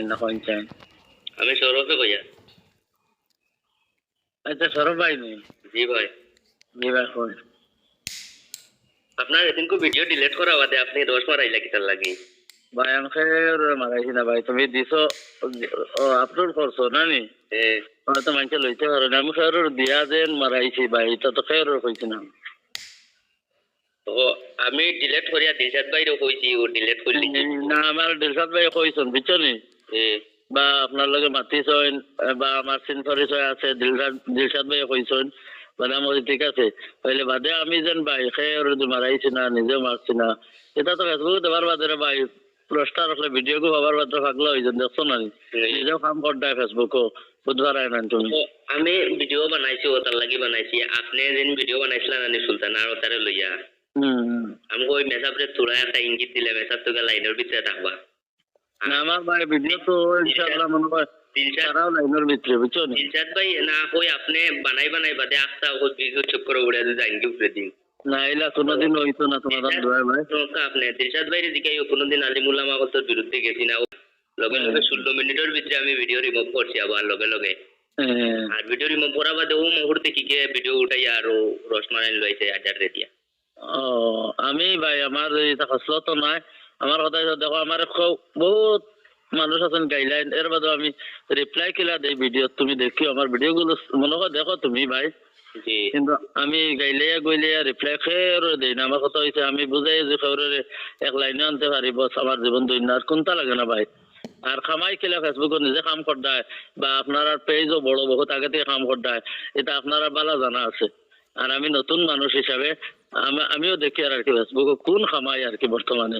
না কইছেন আমি সৌরভে কইয়া। আচ্ছা সরব ভাই নি জি ভাই, জি ভাই কই আপনার এদিনকে ভিডিও ডিলিট করা বাদে আপনি রোজ মারাইলা কিতার লাগি? ভাই আমাকে মারাইছি না ভাই তুমি দিছো আপলোড করছো না নি হয়তো মানুষে লইতে পারো না আমি খেয়ার দিয়া দেন মারাইছি ভাই এটা তো খেয়ার কইছি না তো আমি ডিলিট করিয়া দিলশাদ ভাইরও কইছি, ও ডিলিট করলি। না আমার দিলশাদ ভাই কইছেন বুঝছো নি বা আপনার লগে মাতিছেন বা আমার সিন পরিচয় আছে দিলশাদ ভাই কইছেন মানে আমার ঠিক আছে তাহলে বাদে আমি যেন ভাই খেয়ার মারাইছি না নিজেও মারছি না এটা তো ফেসবুকে দেওয়ার বাদে ভাই প্রশ্ন রাখলে ভিডিও কো বাবার বাদে পাগলা হয়ে যান দেখছো না নিজেও কাম করতে ফেসবুকও বুধবার আয় না তুমি আমি ভিডিও বানাইছি, ও তার লাগি বানাইছি। আপনি যেন ভিডিও বানাইছিলেন আনি সুলতান আর ওটারে লইয়া আমি ওই মেসাবরে তোরা একটা ইঙ্গিত দিলে মেসাব তোকে লাইনের ভিতরে থাকবা না আমার ভাই ভিডিও তো ইনশাআল্লাহ মনে হয় তারাও লাইনের ভিতরে বুঝছো না দিলশাদ ভাই না কই আপনি বানাই বাদে আস্তা ও ভিডিও চক্কর উড়ে যায় ইঙ্গিত উপরে দিন না এলা কোনোদিন হইতো না তোমাদের দোয়া ভাই আপনি দিলশাদ ভাই দিকে কোনোদিন আলিমুল্লাহ মাগতর বিরুদ্ধে গেছি না, লগে লগে 16 মিনিটের ভিতরে আমি ভিডিও রিমুভ করছি আবার লগে লগে। আর ভিডিও রিমুভ করা বাদে ও মুহূর্তে কি ভিডিও উঠাই আর রসমালাই লইছে আজার রে দিয়া। আমি ভাই আমার এটা হসল তো নাই আমার কথা দেখো আমার বহুত মানুষ আছেন গাইডলাইন এর বাদে আমি রিপ্লাই কিলা দেই ভিডিও তুমি দেখিও আমার ভিডিও গুলো মনে হয় দেখো তুমি ভাই কিন্তু আমি গাইলিয়া গইলিয়া রিপ্লাই খেয়ে দেই না আমার কথা হয়েছে আমি বুঝাই যে খবরের এক লাইনে আনতে পারিব আমার জীবন দুই না আর কোনটা লাগে না ভাই আর খামাই খেলে ফেসবুকে নিজে কাম করতে বা আপনার পেজও বড় বহুত আগে থেকে কাম করতে এটা আপনারা বালা জানা আছে আর আমি নতুন মানুষ হিসাবে আমিও দেখি আর কি ফেসবুকে কোন খামাই আর কি বর্তমানে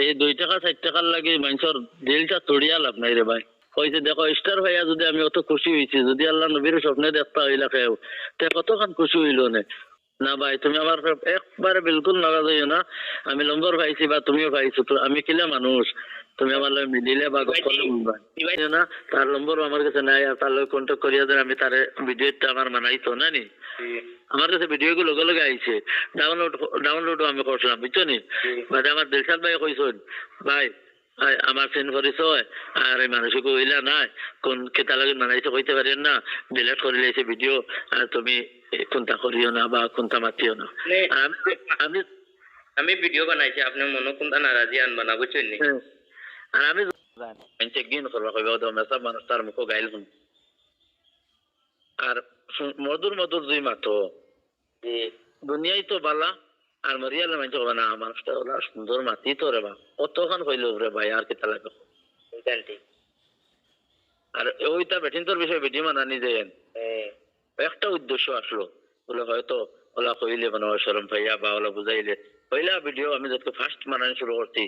এই 2 টাকা 4 টাকার লাগে মানুষের দিলটা তড়িয়া লাভ নাই রে ভাই কইছে দেখো স্টার ভাইয়া যদি আমি অত খুশি হয়েছি যদি আল্লাহ নবীর স্বপ্নে দেখতা হইলা খেয়েও তে কতক্ষণ খুশি হইল না ভাই তুমি আমার একবারে বিলকুল নারাজ হইও না আমি নম্বর পাইছি বা তুমিও পাইছো তো আমি কিলা মানুষ তুমি আমার লগে মিলিলে বা করলে না তার নম্বর আমার কাছে নাই আর তার লগে কন্ট্যাক্ট করিয়া দেন আমি তার ভিডিওটা আমার মানাইতো না নি আমার কাছে ভিডিও গুলো লগে লগে আইছে ডাউনলোড আমি করছিলাম বুঝছো নি বাদে আমার দিলশাদ ভাই কইছেন ভাই আমার সেন পরিচয় আর এই মানুষকে কইলা নাই কোন কেতা লাগে মানাইছে কইতে পারেন না ডিলিট করে লাইছে ভিডিও আর তুমি কোনটা করিও না বা কোনটা মাতিও না আমি আমি ভিডিও বানাইছি আপনি মনে কোনটা নারাজি আনবা না বুঝছেন নি আর আমি চেক দিন করবা কইবা তো মেসা মানুষ তার মুখ গাইল শুন আর মধুর মধুর দুই মাতো দুনিয়াই তো বালা আর মরিয়ালে মানছে না মানুষটা ওলা সুন্দর মাতি তো রে বা কতক্ষণ কইল রে ভাই আর কেতা লাগে আর ওইটা বেটিন তোর বিষয়ে ভিডিও বানানি দেন একটা উদ্দেশ্য আসলো বলে হয়তো ওলা কইলে মানে শরম ভাইয়া বা ওলা বুঝাইলে পয়লা ভিডিও আমি যত ফার্স্ট বানানি শুরু করছি